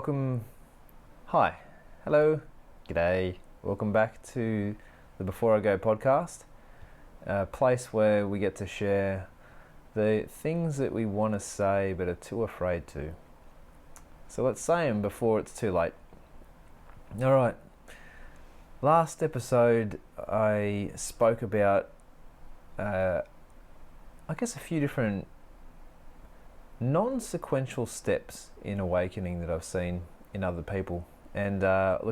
welcome. Hi. Hello. G'day. Welcome back to the Before I Go podcast, a place where we get to share the things that we want to say but are too afraid to. So let's say them before it's too late. All right. Last episode, I spoke about, a few different non-sequential steps in awakening that I've seen in other people. And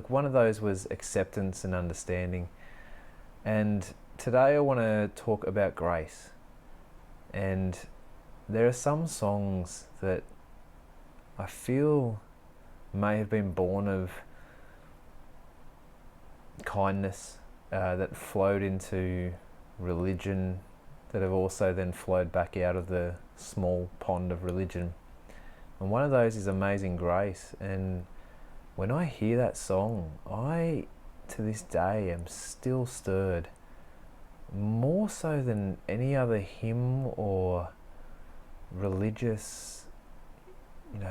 one of those was acceptance and understanding. And today I want to talk about grace. And there are some songs that I feel may have been born of kindness that flowed into religion, that have also then flowed back out of the small pond of religion. And one of those is Amazing Grace. And when I hear that song, I, to this day, am still stirred, more so than any other hymn or religious,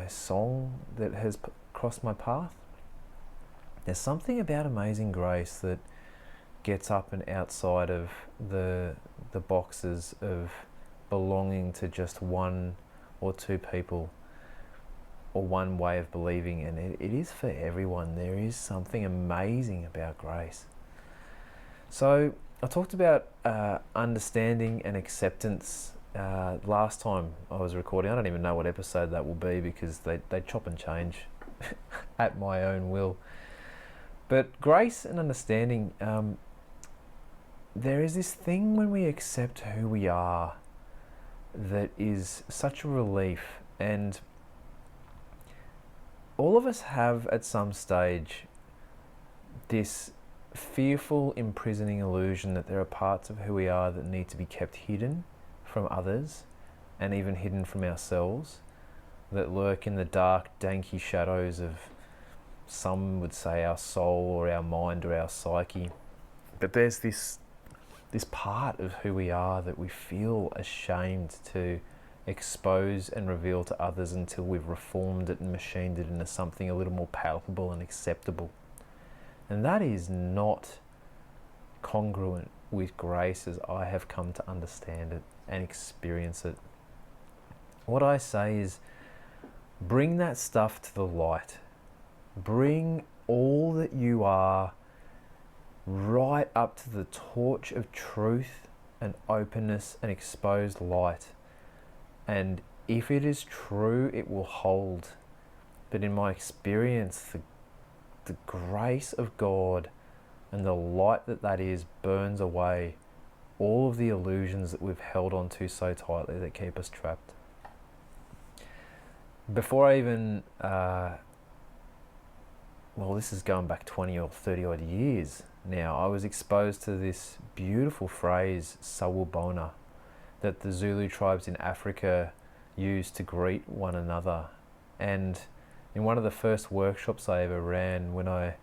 song that has crossed my path. There's something about Amazing Grace that gets up and outside of the boxes of belonging to just one or two people or one way of believing, and it is for everyone. There is something amazing about grace. So I talked about understanding and acceptance last time I was recording. I don't even know what episode that will be because they chop and change at my own will. But grace and understanding, there is this thing when we accept who we are that is such a relief. And all of us have at some stage this fearful, imprisoning illusion that there are parts of who we are that need to be kept hidden from others and even hidden from ourselves, that lurk in the dark, danky shadows of, some would say, our soul or our mind or our psyche. But there's this part of who we are that we feel ashamed to expose and reveal to others until we've reformed it and machined it into something a little more palpable and acceptable. And that is not congruent with grace as I have come to understand it and experience it. What I say is, bring that stuff to the light. Bring all that you are right up to the torch of truth and openness and exposed light. And if it is true, it will hold. But in my experience, the grace of God and the light that is burns away all of the illusions that we've held on to so tightly that keep us trapped. Before I even, this is going back 20 or 30 odd years now, I was exposed to this beautiful phrase, Sawubona, that the Zulu tribes in Africa use to greet one another. And in one of the first workshops I ever ran, when I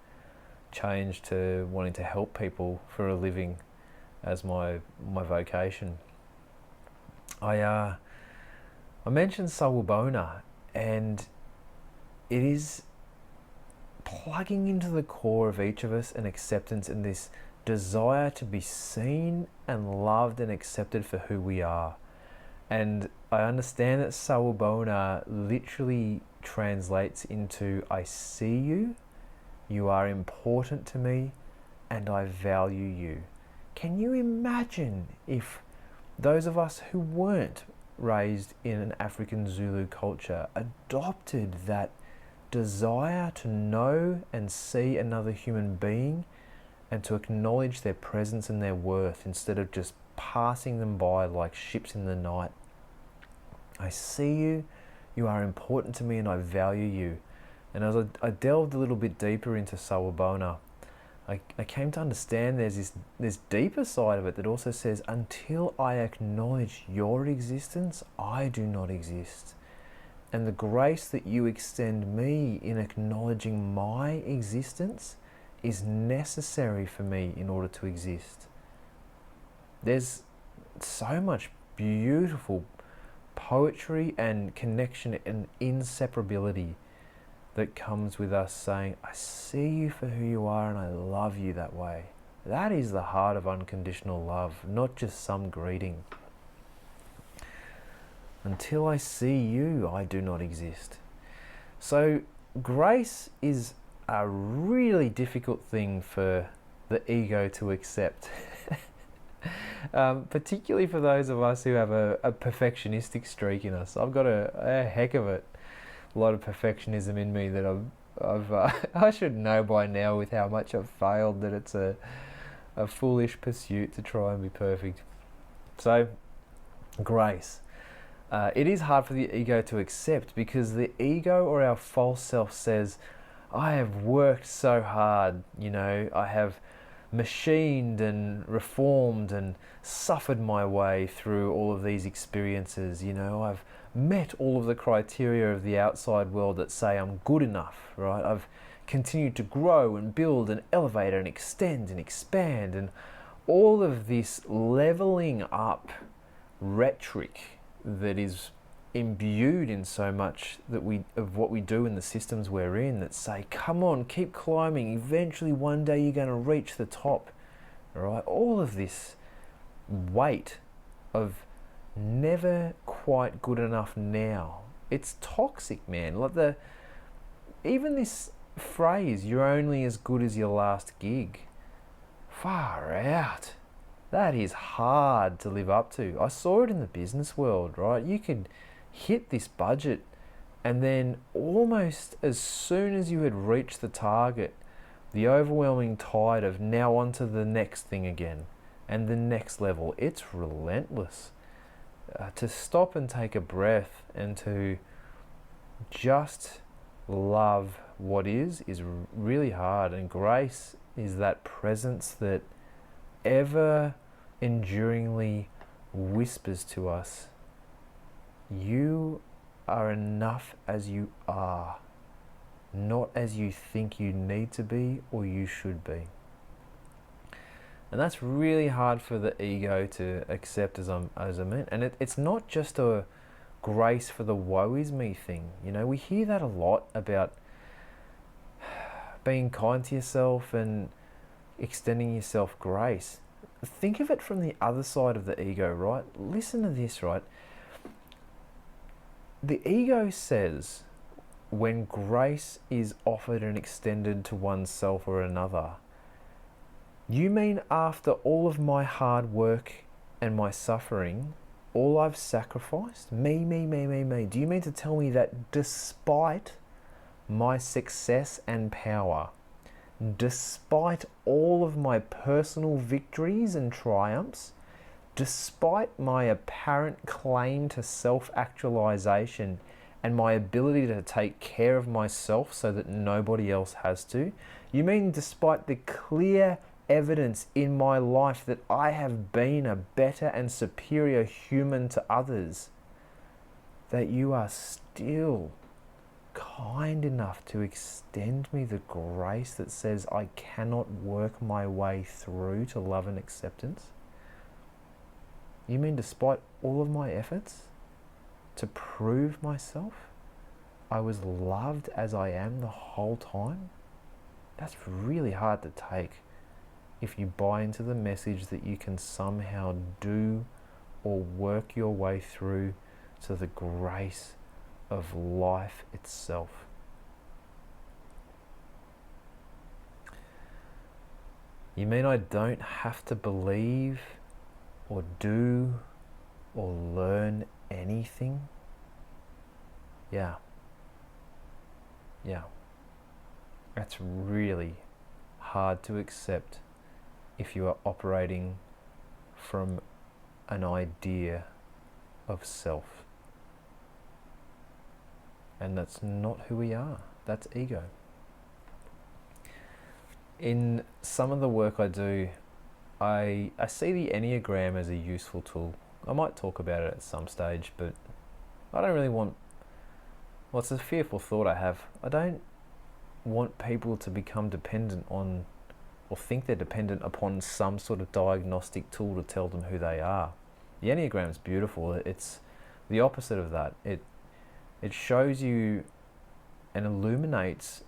changed to wanting to help people for a living as my vocation, I mentioned Sawubona, and it is plugging into the core of each of us an acceptance and this desire to be seen and loved and accepted for who we are. And I understand that Sawubona literally translates into, I see you, you are important to me, and I value you. Can you imagine if those of us who weren't raised in an African Zulu culture adopted that desire to know and see another human being and to acknowledge their presence and their worth instead of just passing them by like ships in the night? I see you, you are important to me, and I value you. And as I delved a little bit deeper into Sawubona, I came to understand there's this deeper side of it that also says, until I acknowledge your existence, I do not exist. And the grace that you extend me in acknowledging my existence is necessary for me in order to exist. There's so much beautiful poetry and connection and inseparability that comes with us saying, I see you for who you are and I love you that way. That is the heart of unconditional love, not just some greeting. Until I see you, I do not exist. So grace is a really difficult thing for the ego to accept. Particularly for those of us who have a perfectionistic streak in us. I've got a heck of it. A lot of perfectionism in me that I should know by now with how much I've failed that it's a foolish pursuit to try and be perfect. So, grace. It is hard for the ego to accept because the ego or our false self says, I have worked so hard, I have machined and reformed and suffered my way through all of these experiences, I've met all of the criteria of the outside world that say I'm good enough, right? I've continued to grow and build and elevate and extend and expand, and all of this leveling up rhetoric that is imbued in so much of what we do in the systems we're in that say, come on, keep climbing, eventually one day you're going to reach the top, right? All of this weight of never quite good enough now. It's toxic, man. Like even this phrase, you're only as good as your last gig. Far out. That is hard to live up to. I saw it in the business world, right? You could hit this budget and then almost as soon as you had reached the target, the overwhelming tide of now on to the next thing again and the next level. It's relentless. To stop and take a breath and to just love what is really hard. And grace is that presence that ever enduringly whispers to us, you are enough as you are, not as you think you need to be or you should be. And that's really hard for the ego to accept, as I meant. And it's not just a grace for the woe is me thing. We hear that a lot about being kind to yourself and extending yourself grace. Think of it from the other side of the ego, right? Listen to this, right? The ego says when grace is offered and extended to oneself or another, you mean after all of my hard work and my suffering, all I've sacrificed? Me. Do you mean to tell me that despite my success and power, despite all of my personal victories and triumphs, despite my apparent claim to self-actualization and my ability to take care of myself so that nobody else has to, you mean despite the clear evidence in my life that I have been a better and superior human to others, that you are still kind enough to extend me the grace that says I cannot work my way through to love and acceptance? You mean despite all of my efforts to prove myself, I was loved as I am the whole time? That's really hard to take if you buy into the message that you can somehow do or work your way through to the grace of life itself. You mean I don't have to believe or do or learn anything? Yeah. That's really hard to accept if you are operating from an idea of self. And that's not who we are. That's ego. In some of the work I do, I see the Enneagram as a useful tool. I might talk about it at some stage, but I don't really want... Well, it's a fearful thought I have. I don't want people to become dependent on or think they're dependent upon some sort of diagnostic tool to tell them who they are. The Enneagram is beautiful. It's the opposite of that. It shows you and illuminates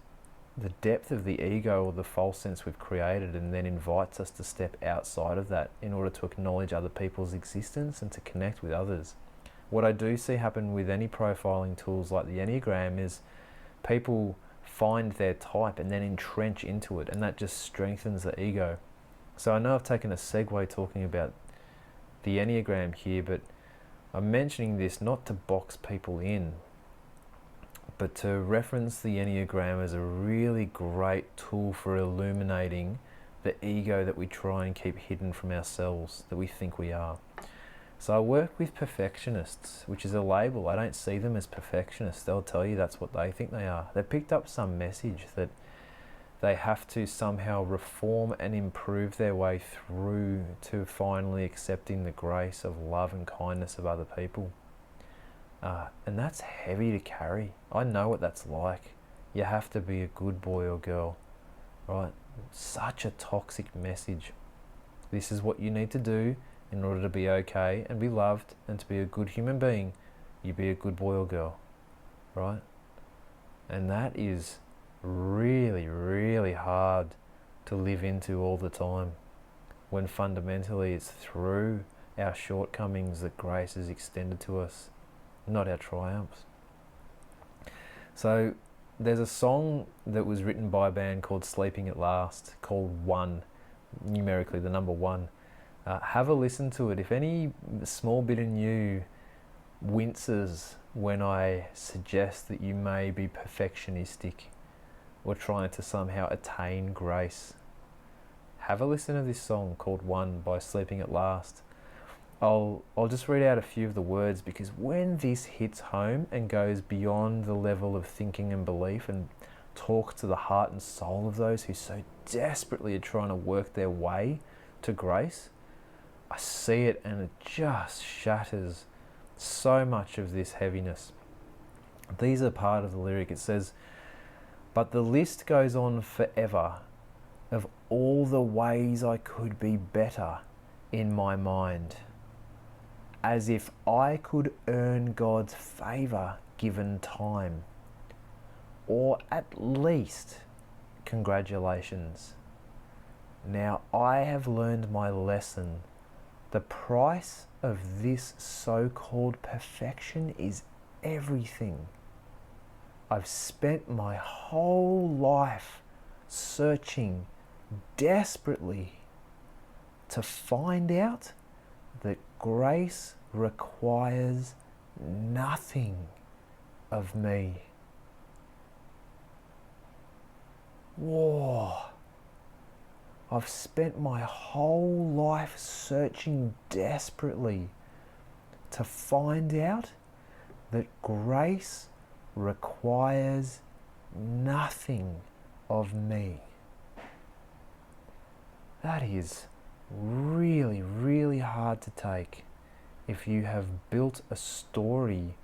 the depth of the ego or the false sense we've created, and then invites us to step outside of that in order to acknowledge other people's existence and to connect with others. What I do see happen with any profiling tools like the Enneagram is people find their type and then entrench into it, and that just strengthens the ego. So I know I've taken a segue talking about the Enneagram here, but I'm mentioning this not to box people in, but to reference the Enneagram as a really great tool for illuminating the ego that we try and keep hidden from ourselves, that we think we are. So I work with perfectionists, which is a label. I don't see them as perfectionists. They'll tell you that's what they think they are. They've picked up some message that they have to somehow reform and improve their way through to finally accepting the grace of love and kindness of other people. And that's heavy to carry. I know what that's like. You have to be a good boy or girl, right? Such a toxic message. This is what you need to do in order to be okay and be loved and to be a good human being. You be a good boy or girl, right? And that is really, really hard to live into all the time, when fundamentally it's through our shortcomings that grace is extended to us, not our triumphs. So there's a song that was written by a band called Sleeping at Last, called One, numerically the number one. Have a listen to it. If any small bit in you winces when I suggest that you may be perfectionistic or trying to somehow attain grace, have a listen to this song called One by Sleeping at Last. I'll just read out a few of the words, because when this hits home and goes beyond the level of thinking and belief and talks to the heart and soul of those who so desperately are trying to work their way to grace, I see it and it just shatters so much of this heaviness. These are part of the lyric. It says, "But the list goes on forever of all the ways I could be better in my mind, as if I could earn God's favour given time, or at least congratulations. Now I have learned my lesson. The price of this so-called perfection is everything. I've spent my whole life searching desperately to find out that grace requires nothing of me." Whoa. I've spent my whole life searching desperately to find out that grace requires nothing of me. That is really, really hard to take if you have built a story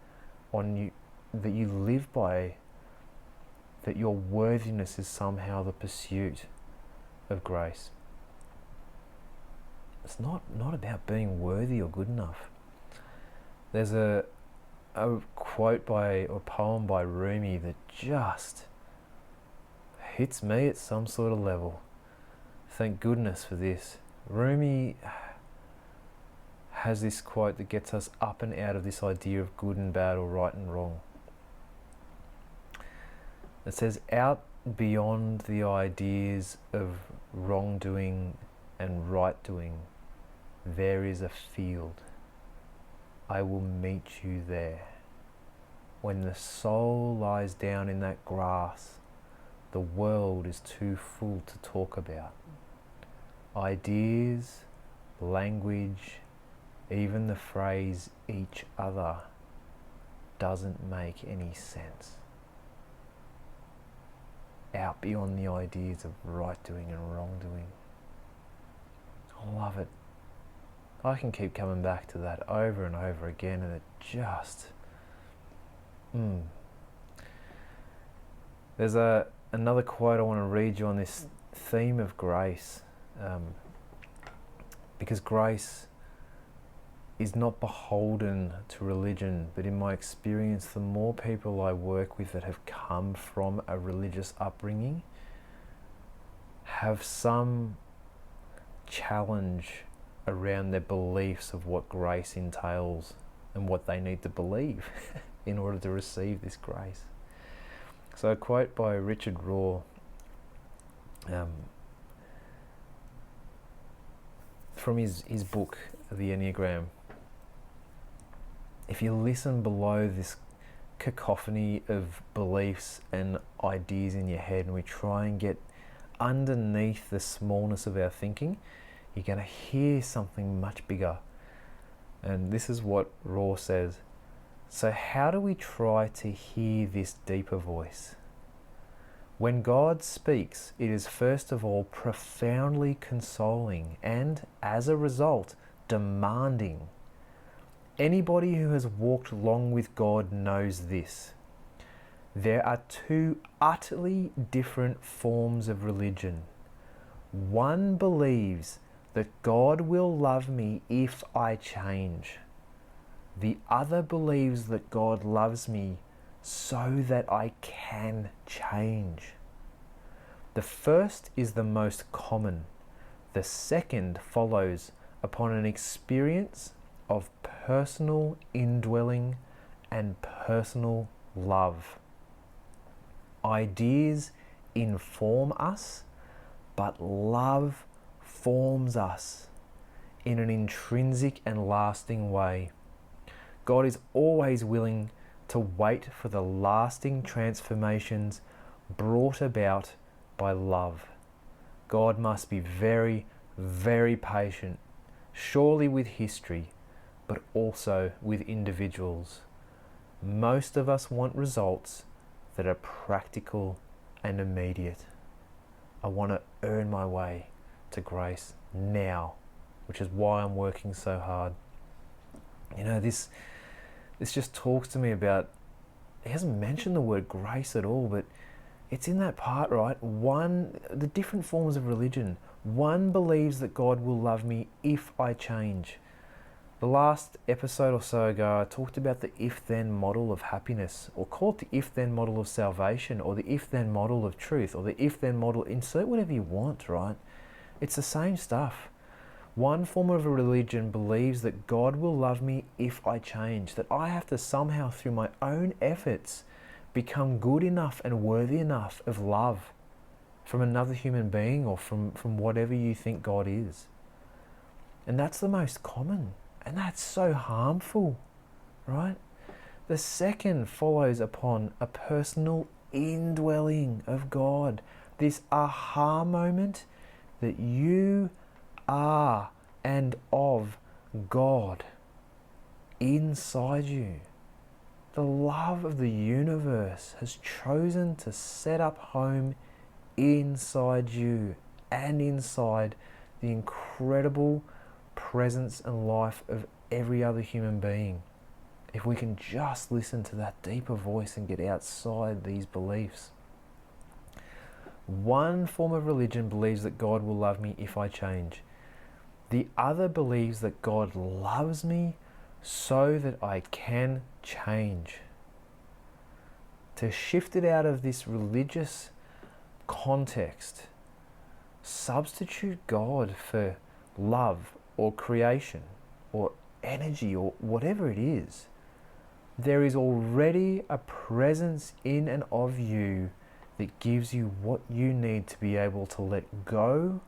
on you that you live by, that your worthiness is somehow the pursuit of grace. It's not about being worthy or good enough. There's a quote by, or poem by Rumi that just hits me at some sort of level. Thank goodness for this. Rumi has this quote that gets us up and out of this idea of good and bad or right and wrong. It says, "Out beyond the ideas of wrongdoing and right doing, there is a field. I will meet you there. When the soul lies down in that grass, the world is too full to talk about. Ideas, language, even the phrase each other doesn't make any sense." Out beyond the ideas of right doing and wrong doing. I love it. I can keep coming back to that over and over again, and it just... There's another quote I want to read you on this theme of grace, because grace is not beholden to religion, but in my experience, the more people I work with that have come from a religious upbringing have some challenge around their beliefs of what grace entails and what they need to believe in order to receive this grace. So a quote by Richard Rohr, from his book, The Enneagram. If you listen below this cacophony of beliefs and ideas in your head, and we try and get underneath the smallness of our thinking, you're going to hear something much bigger. And this is what Rohr says. So how do we try to hear this deeper voice? When God speaks, it is first of all profoundly consoling and, as a result, demanding. Anybody who has walked long with God knows this. There are two utterly different forms of religion. One believes that God will love me if I change. The other believes that God loves me so that I can change. The first is the most common. The second follows upon an experience of personal indwelling and personal love. Ideas inform us, but love forms us in an intrinsic and lasting way. God is always willing to wait for the lasting transformations brought about by love. God must be very, very patient, surely with history, but also with individuals. Most of us want results that are practical and immediate. I want to earn my way to grace now, which is why I'm working so hard. You know, this just talks to me about, he hasn't mentioned the word grace at all, but it's in that part, right? The different forms of religion. One believes that God will love me if I change. The last episode or so ago, I talked about the if-then model of happiness, or call it the if-then model of salvation, or the if-then model of truth, or the if-then model, insert whatever you want, right? It's the same stuff. One form of a religion believes that God will love me if I change, that I have to somehow, through my own efforts, become good enough and worthy enough of love from another human being or from whatever you think God is. And that's the most common, and that's so harmful, right? The second follows upon a personal indwelling of God, this aha moment that you are and of God inside you. The love of the universe has chosen to set up home inside you and inside the incredible presence and life of every other human being. If we can just listen to that deeper voice and get outside these beliefs. One form of religion believes that God will love me if I change. The other believes that God loves me so that I can change. To shift it out of this religious context, substitute God for love or creation or energy or whatever it is. There is already a presence in and of you that gives you what you need to be able to let go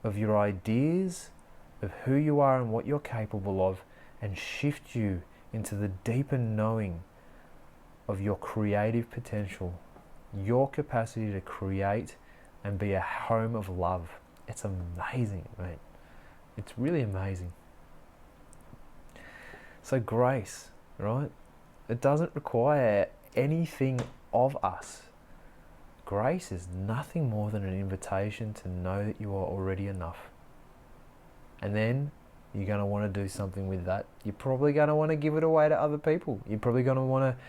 of your ideas of who you are and what you're capable of, and shift you into the deeper knowing of your creative potential, your capacity to create and be a home of love. It's amazing, mate. It's really amazing. So grace, right? It doesn't require anything of us. Grace is nothing more than an invitation to know that you are already enough. And then you're going to want to do something with that. You're probably going to want to give it away to other people. You're probably going to want to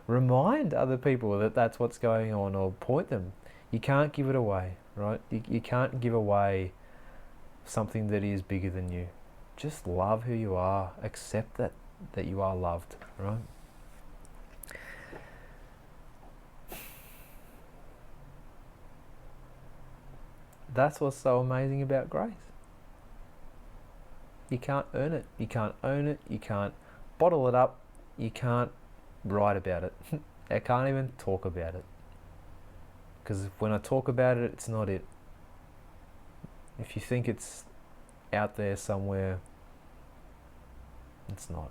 remind other people that that's what's going on, or point them. You can't give it away, right? You can't give away something that is bigger than you. just love who you are. Accept that you are loved, right? That's what's so amazing about grace. You can't earn it. You can't own it. You can't bottle it up. You can't write about it. I can't even talk about it. Because when I talk about it, it's not it. If you think it's out there somewhere, it's not.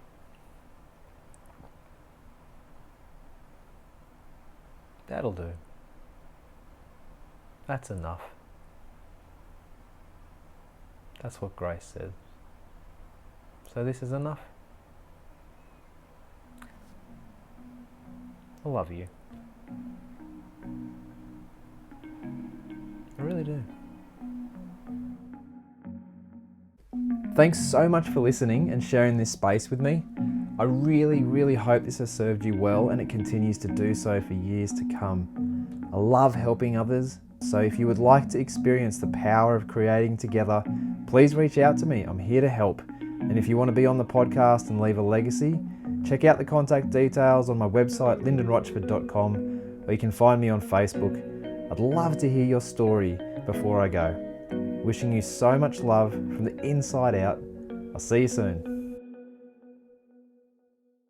That'll do. That's enough. That's what grace says. So this is enough. I love you. I really do. Thanks so much for listening and sharing this space with me. I really, really hope this has served you well and it continues to do so for years to come. I love helping others, so if you would like to experience the power of creating together, please reach out to me. I'm here to help. And if you want to be on the podcast and leave a legacy, check out the contact details on my website, lyndenrochford.com, or you can find me on Facebook. I'd love to hear your story before I go. Wishing you so much love from the inside out. I'll see you soon.